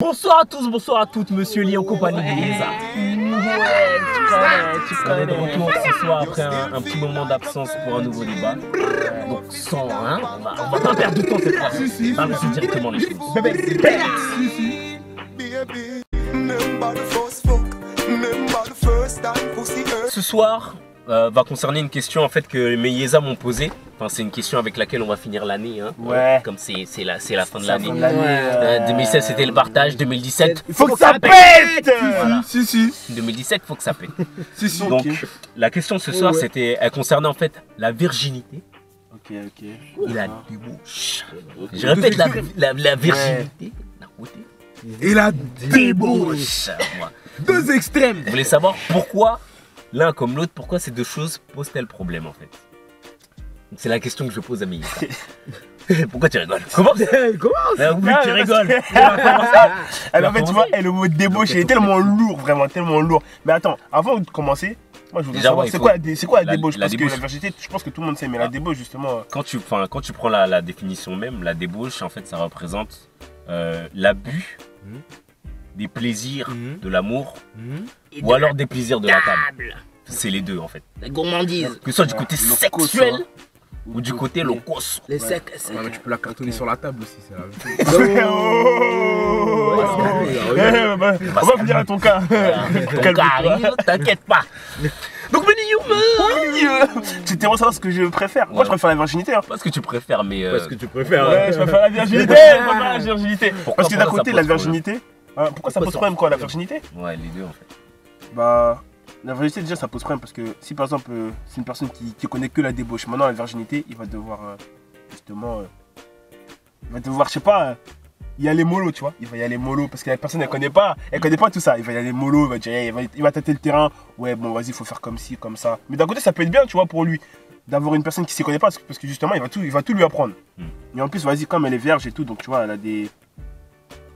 Bonsoir à tous, bonsoir à toutes, monsieur Lee en compagnie de Yeza. Ouais, tu connais. De retour ce soir après un petit moment d'absence pour un nouveau débat. Donc sans, hein, on va pas perdre de temps cette fois. On va lancer directement les choses. Ce soir va concerner une question en fait que mes Yeza m'ont posée. Enfin, c'est une question avec laquelle on va finir l'année, hein. Ouais. Comme c'est la fin de l'année. 2016 c'était le partage, 2017 il faut que ça pète. Voilà. Si. 2017 faut que ça pète. Si. Donc la question de ce soir c'était, elle concernait en fait la virginité. Ok. Et la débauche. Je répète la virginité d'un côté et la débauche. Deux extrêmes. Vous voulez savoir pourquoi l'un comme l'autre, pourquoi ces deux choses posent-elles problème en fait? C'est la question que je pose à mes Yeza. Pourquoi tu rigoles? Comment? Oui, tu rigoles. Alors en fait, tu vois, le mot débauche est tellement lourd, vraiment tellement lourd. Mais attends, avant de commencer, moi je voudrais savoir, c'est quoi la débauche? Parce que la virginité, je pense que tout le monde sait, mais la débauche justement... Quand tu prends la définition même, la débauche, en fait, ça représente l'abus des plaisirs de l'amour ou alors des plaisirs de la table. C'est les deux en fait. La gourmandise. Que ce soit du côté sexuel ou du côté locos. Les secs. Ouais, mais tu peux la cartonner sur la table aussi, c'est la même chose. On va venir à ton cas. Ton cas arrive, t'inquiète pas. Donc Tu t'aimerais savoir ce que je préfère. Moi je préfère la virginité. Pas ce que tu préfères, mais... Parce que tu préfères. Ouais, je préfère la virginité. Parce que d'un côté, la virginité... Pourquoi ça pose problème quoi, la virginité? Ouais, les deux en fait. Bah... La virginité déjà ça pose problème parce que si par exemple c'est une personne qui connaît que la débauche, maintenant la virginité il va devoir justement je sais pas, y aller mollo, tu vois, il va y aller mollo parce que la personne elle connaît pas tout ça, il va y aller mollo, il va tâter le terrain, ouais bon vas-y faut faire comme ci, comme ça, mais d'un côté ça peut être bien tu vois pour lui d'avoir une personne qui s'y connaît pas parce que justement il va tout lui apprendre, et en plus vas-y comme elle est vierge et tout donc tu vois elle a des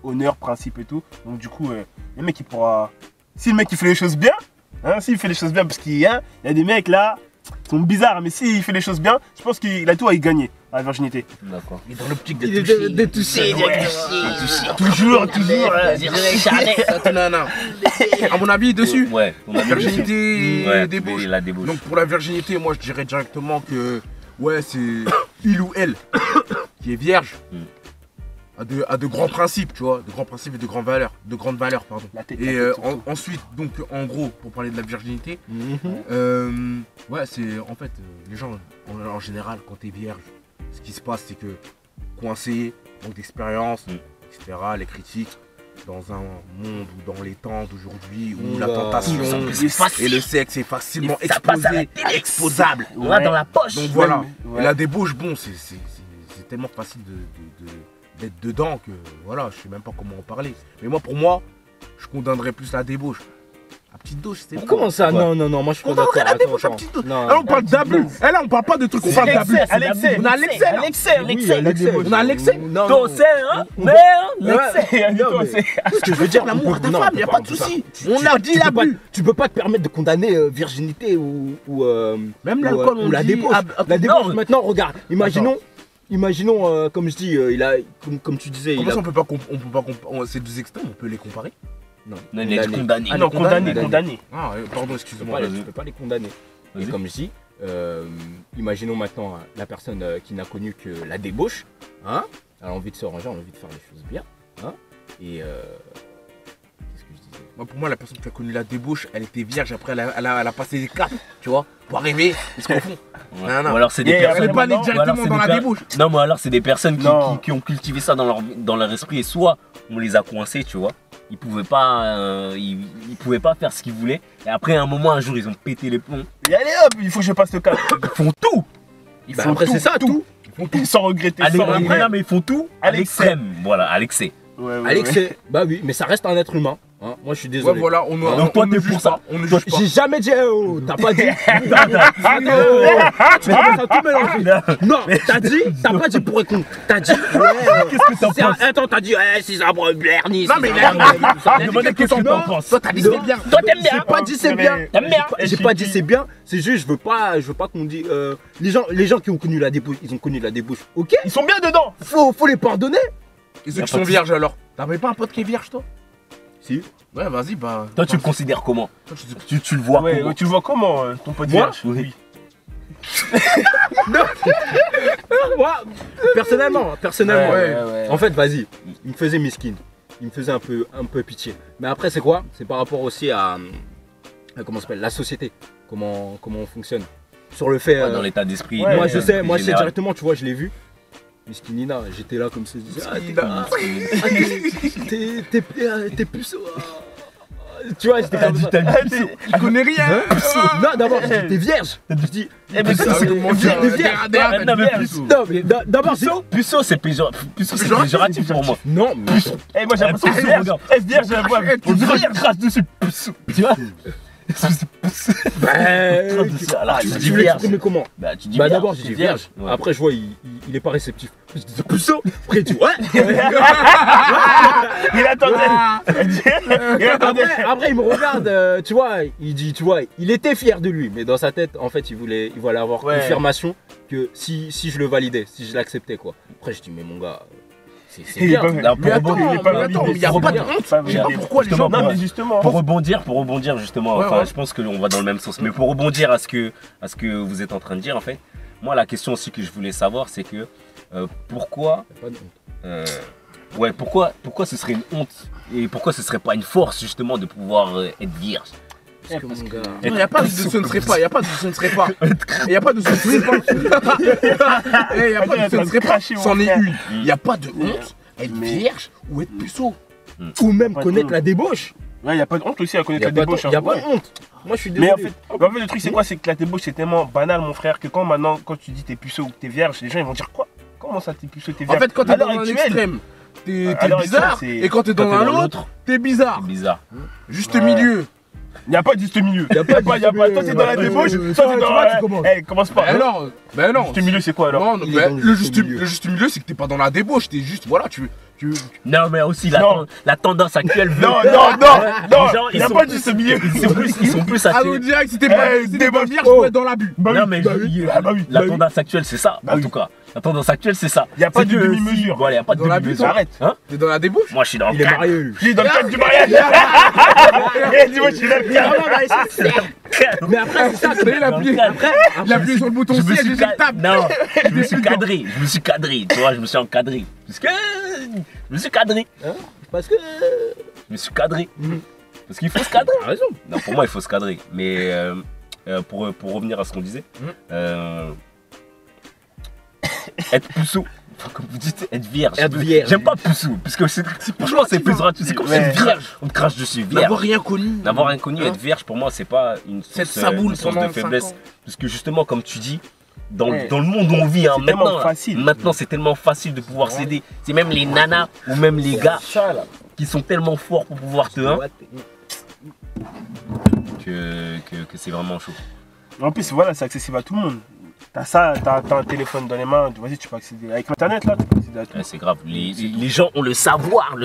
honneurs, principes et tout, donc du coup le mec il pourra, si le mec il fait les choses bien, s'il fait les choses bien, parce qu'il y a des mecs là qui sont bizarres, mais s'il fait les choses bien, je pense qu'il a tout à y gagner à la virginité. D'accord. Il est dans l'optique de toucher. Toujours. À mon avis, dessus, Ouais. la virginité, Ouais, débauche. la débauche. Donc pour la virginité, moi je dirais directement que ouais, c'est il ou elle qui est vierge. A de grands principes, tu vois, de grands principes et de grandes valeurs, pardon. Et ensuite, donc en gros, pour parler de la virginité, ouais, c'est en fait, les gens en général, quand t'es vierge, ce qui se passe, c'est que coincé, manque d'expérience, etc., les critiques, dans un monde ou dans les temps d'aujourd'hui où la tentation et le sexe est facilement exposable. On a dans la poche. Donc voilà, et la débauche, bon, c'est tellement facile d'être dedans que voilà, je sais même pas comment en parler. Mais moi, pour moi, je condamnerais plus la débauche. La petite douche, c'est bon. Comment ça? Non, moi je suis pas d'accord. La débauche, la petite douche. Là, on parle d'abus. Là, on parle pas de trucs. On parle d'abus. On a l'excès. On a l'excès. Toi aussi, hein? Mais l'excès. Ce que je veux dire, l'amour de ta femme, y a pas de souci. On a dit l'abus. Tu peux pas te permettre de condamner virginité ou même l'alcool, ou la débauche. La débauche, maintenant, regarde. Imaginons, comme je dis, il a, comme tu disais, comment ça, on peut pas ces deux extrêmes, on peut les comparer? Non, il est condamné. Ah non, condamné. Ah, pardon, excuse-moi. Je peux pas les condamner. Et comme je dis, imaginons maintenant la personne qui n'a connu que la débauche, hein, elle a envie de se ranger, elle a envie de faire les choses bien, hein, et qu'est-ce que je disais? Moi, pour moi, la personne qui a connu la débauche, elle était vierge, après elle a passé des caps, tu vois, pour arriver, ils se confondent. Ou alors c'est des personnes. Elle est pas née directement dans la débauche. Non, mais alors c'est des personnes qui ont cultivé ça dans leur esprit et soit on les a coincés, tu vois. Ils pouvaient pas faire ce qu'ils voulaient. Et après un jour ils ont pété les plombs. Et allez hop, il faut que je passe le cap. Ils font tout. Après c'est ça, tout. Ils font tout sans regretter. Non mais ils font tout à l'extrême. Voilà, à l'excès. À l'excès, bah oui, mais ça reste un être humain. Hein, moi je suis désolé. Ouais, voilà, donc toi t'es pour ça. On ne juge pas. J'ai jamais dit t'as pas dit. Tu vas tout mélanger. Non, t'as pas dit pour répondre. T'as dit. Qu'est-ce que t'en penses? Attends, t'as dit c'est ça pour Bernie. Non mais demandez qu'est-ce que t'en penses. Toi t'as dit c'est bien. Toi t'aimes bien. J'ai pas dit c'est bien. T'aimes bien. J'ai pas dit c'est bien. C'est juste je veux pas qu'on dise les gens qui ont connu la débauche, ils ont connu la débauche. Ok. Ils sont bien dedans. Faut les pardonner. Et ceux qui sont vierges alors? T'avais pas un pote qui est vierge, toi? Si. Ouais, vas-y, bah. Toi, tu le considères comment? Toi, Tu le vois Ouais, comment? tu le vois comment ton pote Moi vierge? Oui. Moi, personnellement. Ouais. En fait, vas-y, il me faisait miskin. Il me faisait un peu pitié. Mais après, c'est quoi? C'est par rapport aussi à comment ça s'appelle, la société. Comment on fonctionne. Sur le fait. Dans l'état d'esprit. Ouais, moi, je sais, moi, c'est général. directement, tu vois, je l'ai vu. Miskinina, j'étais là comme ça, je disais, t'es puceau. Tu vois, j'étais comme ça. Il connaît rien. Non, d'abord, j'étais vierge. Je dis, Eh, mais ça, c'est Non, mais d'abord, Puceau, c'est péjoratif pour moi. non, mais Eh, moi j'ai l'impression que Puceau, vierge. regarde. Eh, vierge, elle voit. On dirait qu'il crache dessus. Puceau. Tu vois? Alors, tu dis tu veux vierge. l'exprimer comment? Bah, tu dis Bah vierge, d'abord j'ai c'est dit vierge, Ouais. après je vois il est pas réceptif. Je dis puceau, après il dit ouais. Il attendait. Après il me regarde, tu vois, il dit tu vois, il était fier de lui, mais dans sa tête en fait il voulait avoir Ouais. confirmation que si je le validais, si je l'acceptais quoi. Après je dis mais mon gars, c'est Il est bien. pas- Non, Mais attends, il est pas mais attends, mais y a validé. pas de honte. Je sais pas pourquoi les gens. Non, mais justement. Pour rebondir justement, Ouais, enfin ouais. je pense que on va dans le même sens, mais pour rebondir à ce que vous êtes en train de dire en fait, moi la question aussi que je voulais savoir c'est que pourquoi Pas de honte. pourquoi ce serait une honte et pourquoi ce serait pas une force justement de pouvoir être vierge. Parce que mon gars. Il n'y a pas de ce ne serait pas, il n'y a pas de ce ne serait pas. Il n'y a pas de ce ne serait pas. Il n'y a pas de ce ne serait pas. C'en est une. Il n'y a pas de honte. Être vierge ou être puceau. Ou même Pas de connaître honte. la débauche. Ouais, y a pas de honte aussi à Il connaître n'y la a pas débauche. de y a pas de honte. Moi je suis Mais désolé. en fait, le truc c'est quoi? C'est que la débauche c'est tellement banal, mon frère, que quand tu dis t'es puceau ou que t'es vierge, les gens ils vont dire quoi? Comment ça t'es puceau, t'es En vierge? fait, quand t'es À dans l'heure un actuelle, extrême, t'es À l'heure bizarre. actuelle, c'est- Et quand t'es Quand dans t'es un dans autre, l'autre, t'es bizarre. c'est bizarre. Juste Ouais. milieu. y a pas de juste milieu. Y a pas de y a juste pas. milieu. Toi t'es dans la Ouais, débauche, ouais, toi ouais. t'es Tu dans vois, la. tu commences. Eh, commence pas. Ben non. Juste milieu c'est quoi alors? Non, Il est ben, dans le le juste juste milieu. le juste milieu, c'est que t'es pas dans la débauche, t'es juste, voilà, tu. Non mais aussi Non. la tendance actuelle veut Non, Les gens, y a pas de juste milieu. ils sont plus Ah, attirés. on dirait que si t'es pas Eh, si t'es pas débauche. vierge, je dois être dans l'abus. Non mais bah oui. la tendance actuelle c'est ça Bah en oui. tout cas. La tendance actuelle c'est ça. Y a pas C'est de que demi-mesure. Voilà, y a pas de Dans la demi-mesure. Arrête. Hein? T'es dans la débauche. Moi je suis dans le Il est cadre. marié lui. Je suis dans le cadre du mariage. Eh, dis-moi, je suis dans le cadre. Mais après c'est ça. Vous savez, il a appuyé sur le bouton Je me siège suis éjectable. Non, je me suis cadré, tu vois, je me suis encadré. Parce que je me suis cadré. Parce que Je me suis cadré. Parce qu'il faut se cadrer. t'as raison. Non, pour moi, il faut se cadrer. Mais pour revenir à ce qu'on disait, être puceau, enfin, comme vous dites, être vierge. Être vierge. J'aime pas puceau, parce que franchement, c'est plus gratuit. C'est comme Ouais. être vierge. On te crache dessus, vierge. N'avoir rien connu. D'avoir un connu, Hein. être vierge, pour moi, c'est pas une Cette source, saboule une source de pendant 5 faiblesse. ans. Parce que justement, comme tu dis, dans Ouais. le monde où on vit, hein, C'est tellement maintenant, facile. maintenant c'est tellement facile de pouvoir s'aider. C'est même les nanas ou même les gars Ça là. qui sont tellement forts pour pouvoir te que c'est vraiment chaud. En plus, voilà, c'est accessible à tout le monde. T'as ça, t'as un téléphone dans les mains, vas-y, tu peux accéder. Avec internet là, tu peux accéder à tout. Ouais, c'est grave. Les gens ont le savoir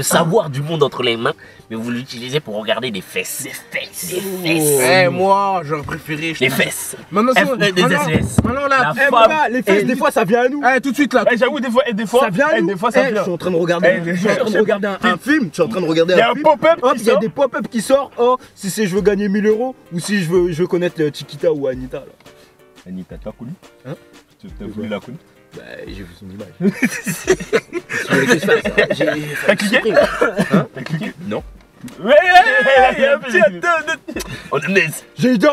du monde entre les mains, mais vous l'utilisez pour regarder des fesses. Des fesses. Eh, moi, j'aurais préféré. Des fesses. Maintenant, Maintenant, là. la Eh femme. voilà, les fesses des fois ça vient à nous. Eh, tout de suite là. Eh, j'avoue, des fois, Ça vient à nous. des fois ça Eh, vient. je suis en train de regarder, Eh, je suis en train de regarder un film, je suis en train de regarder Il y a un un film. pop-up Hop, qui il y a sort. des pop-up qui sortent. Oh, si c'est je veux gagner 1000 € ou si je veux connaître Chiquita ou Anita là. Anita, tu l'as connue? Hein? Tu as voulu la connaître? Bah, j'ai vu son image. Qu'est-ce que je fais, T'as cliqué? Hein? T'as cliqué? Non. Ouais, il y a un petit On est nice. J'ai dit non,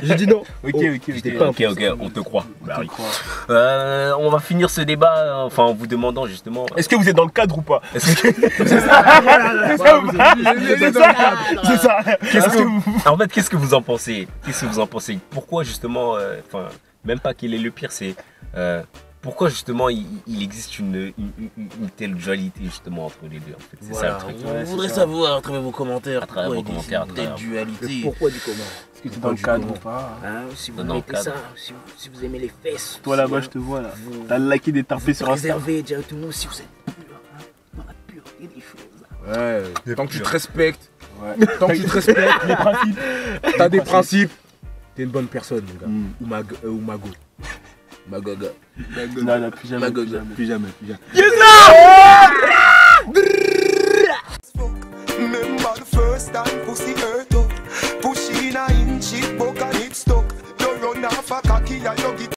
j'ai dit non. Ok, Oh, ok, j'étais ok. pas Ok, on te croit. Bah oui. Crois. On va finir ce débat enfin en vous demandant justement. Est-ce que vous êtes dans le cadre ou pas? est-ce que- C'est ça. Qu'est-ce que en fait, qu'est-ce que vous en pensez? Qu'est-ce que vous en pensez? Pourquoi justement, enfin, même pas quel est le pire, c'est pourquoi justement il existe une telle dualité justement entre les deux. En fait, c'est ça le truc. Ouais, On c'est voudrait ça. savoir à travers vos commentaires. À travers pourquoi vos il existe commentaires, à une travers- telle dualité. Pourquoi du comment? Est-ce que t'es dans le cadre ou pas? Hein, si vous Dans le mettez cadre. ça, si vous aimez les fesses. Toi là-bas, je te vois là. T'as liké des tarpés sur Insta. Réservez directement si vous êtes pur, hein, dans la pureté des choses. Ouais, tant que tu te respectes, Ouais. tant que tu te respectes, Les principes. t'as des principes, t'es une bonne personne, mon gars. Mm. Ou Mago. Magaga. Non, non, plus jamais. Magaga. Plus jamais. Yes,